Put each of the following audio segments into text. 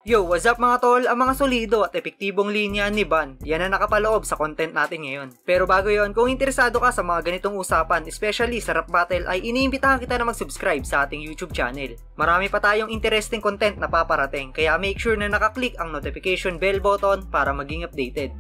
Yo, what's up mga tol? Ang mga solido at epektibong linya ni Ban, yan ang nakapaloob sa content natin ngayon. Pero bago yon, kung interesado ka sa mga ganitong usapan, especially sa rap battle, ay iniimbitahan kita na mag-subscribe sa ating YouTube channel. Marami pa tayong interesting content na paparating, kaya make sure na nakaklik ang notification bell button para maging updated.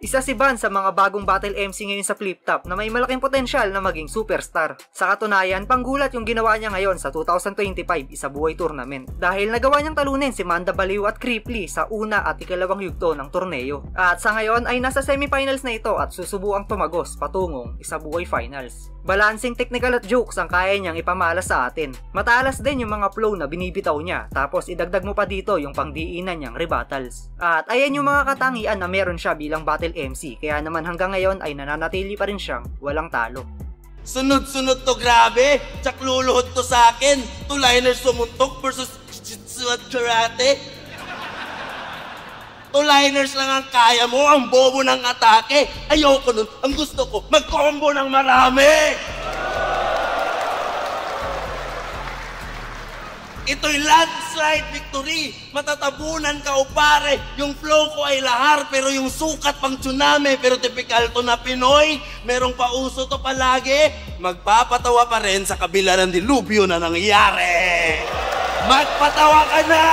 Isa si Ban sa mga bagong battle MC ngayon sa Flip Top na may malaking potensyal na maging superstar. Sa katunayan, panggulat yung ginawa niya ngayon sa 2025 Isa Buhay Tournament dahil nagawa niyang talunin si Manda Baliw at Cripply sa una at ikalawang yugto ng torneo. At sa ngayon ay nasa semifinals na ito at susubukang tumagos patungong Isa Buhay Finals. Balancing technical at jokes ang kaya niyang ipamala sa atin. Matalas din yung mga flow na binibitaw niya, tapos idagdag mo pa dito yung pangdiinan niyang rebuttals. At ayan yung mga katangian na meron siya bilang battle MC, kaya naman hanggang ngayon ay nananatili pa rin siyang walang talo. Sunod-sunod to, grabe! Tsak luluhod to sa akin! Two-liners sumuntok versus jiu-jitsu at karate! Two-liners lang ang kaya mo, ang bobo ng atake! Ayoko nun, ang gusto ko, mag-combo ng marami! Ito'y landslide victory! Matatabunan ka o pare! Yung flow ko ay lahar, pero yung sukat pang tsunami. Pero typical to na Pinoy, merong pauso to palagi. Magpapatawa pa rin sa kabila ng dilubyo na nangyari. Magpatawa ka na!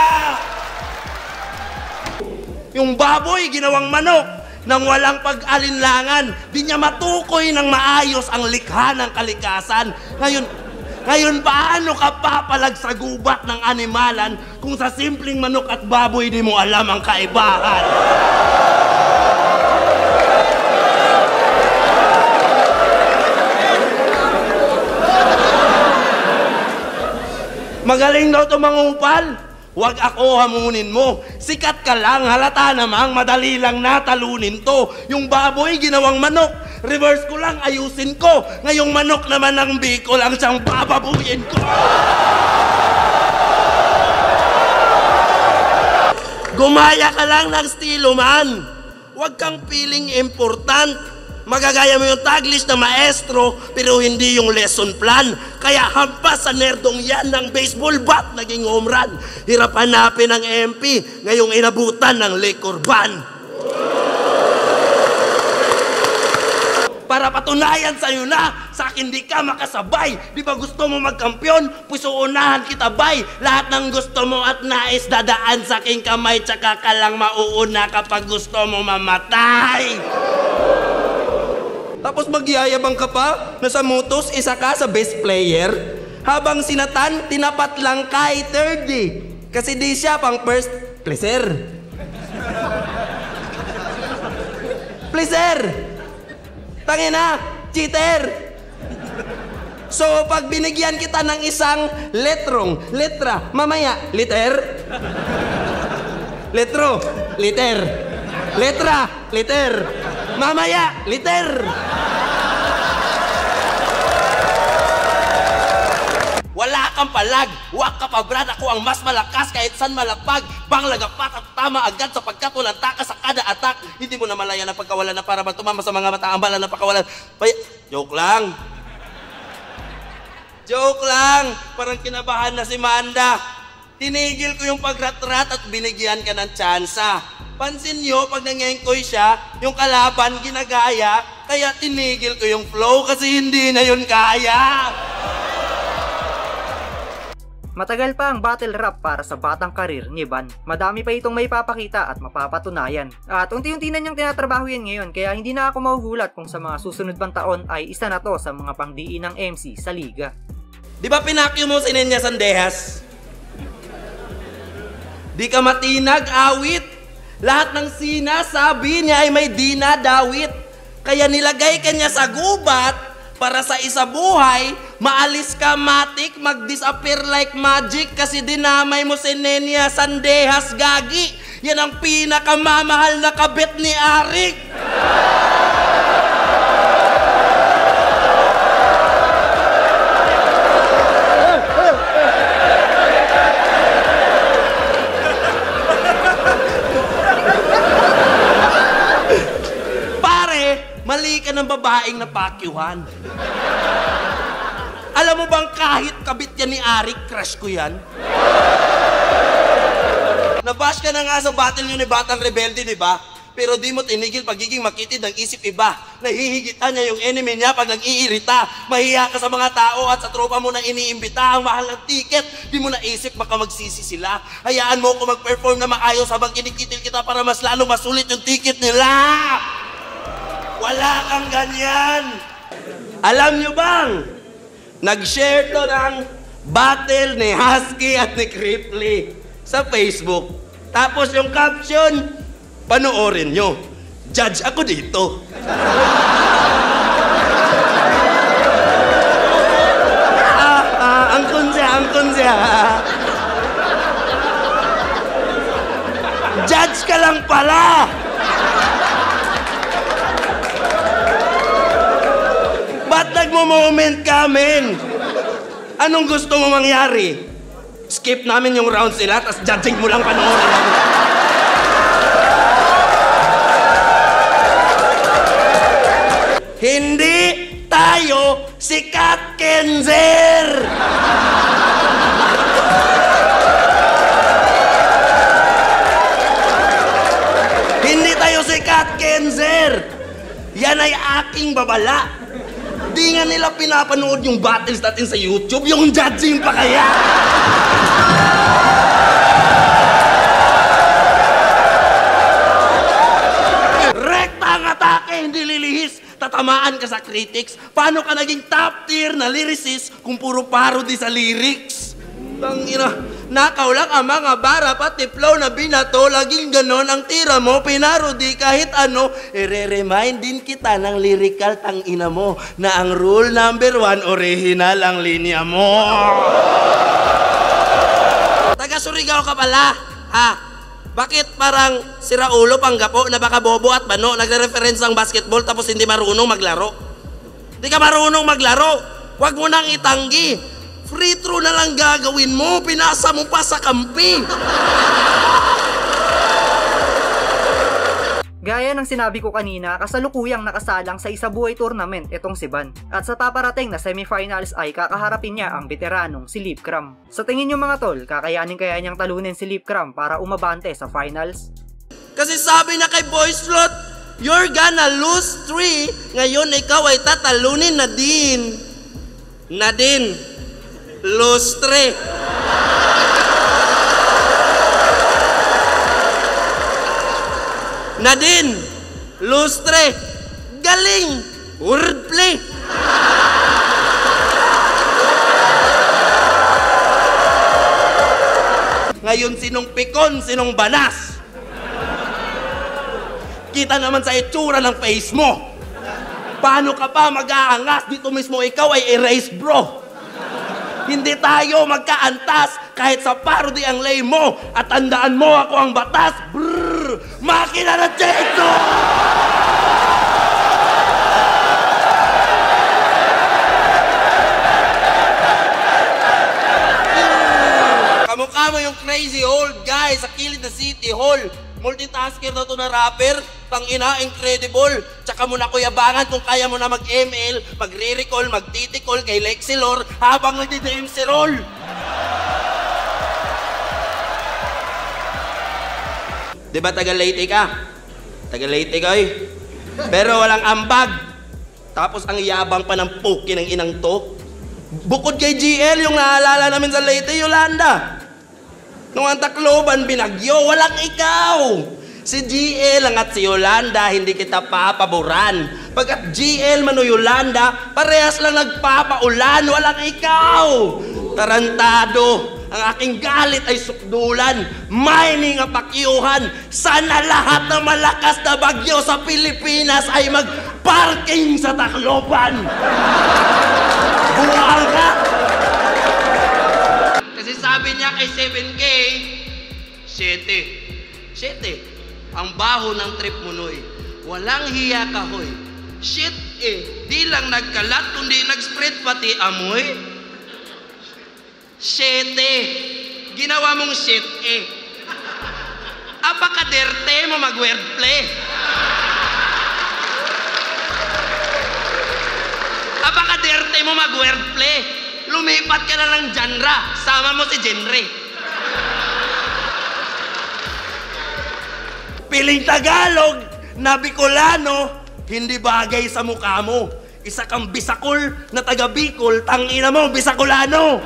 Yung baboy, ginawang manok, nang walang pag-alinlangan. Di niya matukoy ng maayos ang likha ng kalikasan. Ngayon, paano ka papalag sa gubat ng animalan kung sa simpleng manok at baboy di mo alam ang kaibahan? Magaling daw ito mangupal. Huwag ako hamunin mo. Sikat ka lang, halata namang madali lang natalunin to. Yung baboy, ginawang manok. Reverse ko lang, ayusin ko. Ngayong manok naman ang biko lang siyang bababuyin ko. Gumaya ka lang ng estilo man. Huwag kang feeling important. Magagaya mo yung taglish na maestro, pero hindi yung lesson plan. Kaya hampas sa nerdong yan ng baseball bat, naging home run. Hirap hanapin ng MP, ngayong inabutan ng liquor ban. Para patunayan sa'yo na, sa akin di ka makasabay. Di ba gusto mo magkampiyon? Puso unahan kita bay. Lahat ng gusto mo at nais dadaan sa aking kamay, tsaka ka lang mauuna kapag gusto mo mamatay. Tapos magyayabang ka pa na sa Mutos, isa ka sa best player. Habang sinatan, tinapat lang kay third eh. Kasi di siya pang first pleasure. Pleasure! Tangina, cheater! So pag binigyan kita ng isang letra, mamaya, liter. Letro, liter. Letra, liter. Mamaya, liter! Wala kang palag, wak ka pa brad, ako ang mas malakas kahit san malapag. Banglagapat at tama agad sapagkat walang takas sa kada atak. Hindi mo na malaya na pagkawalan na para tumama sa mga mata ang bala na pagkawalan. Joke lang. Joke lang, parang kinabahan na si Manda. Tinigil ko yung pagratrat at binigyan ka ng tsansa. Pansin nyo, pag nangengkoy siya, yung kalaban ginagaya, kaya tinigil ko yung flow kasi hindi na yun kaya. Matagal pa ang battle rap para sa batang karir ni Ban. Madami pa itong may papakita at mapapatunayan. At unti-unti na niyang tinatrabaho yan ngayon, kaya hindi na ako mahugulat kung sa mga susunod pang taon ay isa na to sa mga pangdiin ng MC sa liga. Di ba pinakyo mo si Nenya Sandehas? Di ka matinag, awit. Lahat ng sinasabi niya ay may dinadawit. Kaya nilagay ka niya sa gubat para sa isa buhay, maalis ka matik, mag-disappear like magic kasi dinamay mo si Nenya Sandehas, gagi. Yan ang pinakamamahal na kabit ni Arik. Mali ka ng babaeng napakyuhan. Alam mo bang kahit kabit yan ni Arik, crush ko yan? Nag-bash ka na nga sa battle nyo ni Batang Rebelde, di ba? Pero di mo tinigil pagiging makitid ng isip iba. Nahihigitan niya yung enemy niya pag nag-iirita. Mahiya ka sa mga tao at sa tropa mo na iniimbita. Ang mahal ng ticket, di mo naisip baka magsisi sila. Hayaan mo ko mag-perform na maayos habang kinikitil kita para mas lalo masulit yung ticket nila. Wala kang ganyan. Alam nyo bang, nag-share to ng battle ni Husky at ni Cripply sa Facebook. Tapos yung caption, panoorin nyo. Judge ako dito. Angkon siya. Judge ka lang pala. Ba't nagmo-moment ka, men? Anong gusto mo mangyari? Skip namin yung rounds nila, tapos judging mo lang panoorin namin. Hindi tayo si Kat Kenzer! Hindi tayo si Kat Kenzer! Yan ay aking babala. Di nga nila pinapanood yung battles natin sa YouTube, yung judging pa kaya. Rekta ang atake, hindi lilihis. Tatamaan ka sa critics. Paano ka naging top tier na lyricist kung puro parody sa lyrics? Tangina, nakaw lang ang mga bara pati flow na binato. Laging ganon ang tira mo, pinarody kahit ano. I-remind din kita ng lyrical tangina mo na ang rule number 1, original ang linya mo. Taga Surigao ka pala, ha? Bakit parang si Raulo Panggapo na baka bobo at bano nagre-reference ng basketball tapos hindi marunong maglaro? Hindi ka marunong maglaro. Huwag mo nang itanggi. Free throw na lang gagawin mo. Pinasa mo pa sa kampi. Gaya ng sinabi ko kanina, kasalukuyang nakasalang sa Isabuhay Tournament itong si Van. At sa paparating na semifinals ay kakaharapin niya ang veteranong si Lip Cram. Sa tingin niyo mga tol, kakayanin kaya niyang talunin si Lip Cram para umabante sa finals? Kasi sabi na kay Boy Slot, you're gonna lose 3. Ngayon ikaw ay tatalunin na din. Nadine, lose 3. Nadine, lustre, galing, wordplay. Ngayon sinong pikon, sinong banas? Kita naman sa itsura ng face mo. Paano ka pa mag-aangas? Dito mismo ikaw ay erase bro. Hindi tayo magkaantas kahit sa parody ang lay mo. At tandaan mo ako ang batas. Brrr! Makina na Cheto! Kamukha mo yung crazy old guy sa kilid na City Hall. Multitasker na to na rapper. Tangina, incredible. Tsaka mo na kuyabangan kung kaya mo na mag-ML, magre-recall, magtitikol kay Lexilor habang nagdi-DM si Roll. Diba taga Leyte ka? Taga Leyte ka eh. Pero walang ambag. Tapos ang yabang pa ng puki ng inang to. Bukod kay GL, yung naalala namin sa Leyte, Yolanda. Nung ang Tacloban binagyo, walang ikaw. Si GL ang at si Yolanda, hindi kita papaboran. Pagkat GL man o Yolanda, parehas lang nagpapaulan, walang ikaw. Tarantado, ang aking galit ay sukdulan, mining ang pakyuhan. Sana lahat na malakas na bagyo sa Pilipinas ay mag-parking sa Tacloban. Buwal ka? Kasi sabi niya kay 7K, 7. Ang baho ng trip mo noy. Walang hiya ka hoy. Shit eh. Di lang nagkalat kundi nag-spread pati amoy. 7. Ginawa mong shit eh. Apakaderte mo mag-wordplay. Apakaderte mo mag-wordplay. Lumipat ka na ng genre. Sama mo si genre. Piling Tagalog na Bicolano, hindi bagay sa mukha mo. Isa kang Bisakol na taga Bicol, tangina mo, Bisacolano!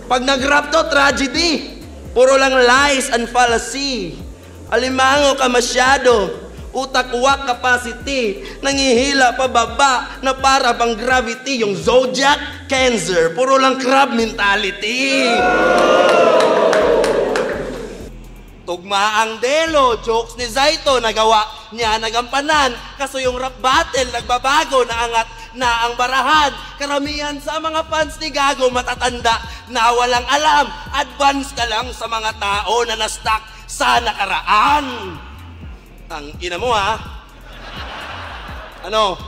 Pag nag-rap to, tragedy. Puro lang lies and fallacy. Alimango ka masyado. Utak-uwak capacity. Nangihila pababa na para bang gravity. Yung zodiac, Cancer. Puro lang crab mentality. Tugmaang Delo, jokes ni Zaito, nagawa niya nagampanan. Kaso yung rap battle, nagbabago, naangat na ang barahan. Karamihan sa mga fans ni Gago matatanda na walang alam. Advance ka lang sa mga tao na na-stuck sa nakaraan. Ang ina mo ha? Ano?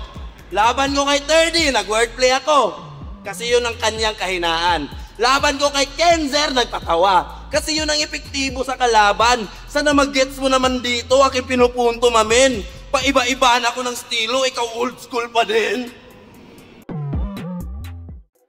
Laban ko kay 30, nag-wordplay ako. Kasi yun ang kanyang kahinaan. Laban ko kay Kenzer, nagpatawa. Kasi yun ang epektibo sa kalaban. Sana mag-gets mo naman dito, aking pinupunto mamen. Paiba-ibaan ako ng estilo, ikaw old school pa din.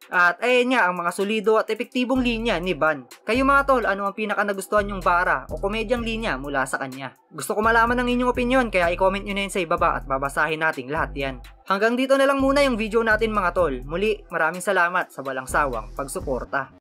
At ayan nga ang mga solido at epektibong linya ni Van. Kayo mga tol, ano ang pinaka nagustuhan yung bara o komedyang linya mula sa kanya? Gusto ko malaman ng inyong opinion kaya i-comment nyo na yun sa ibaba at babasahin natin lahat yan. Hanggang dito na lang muna yung video natin mga tol. Muli, maraming salamat sa walang sawang pagsuporta.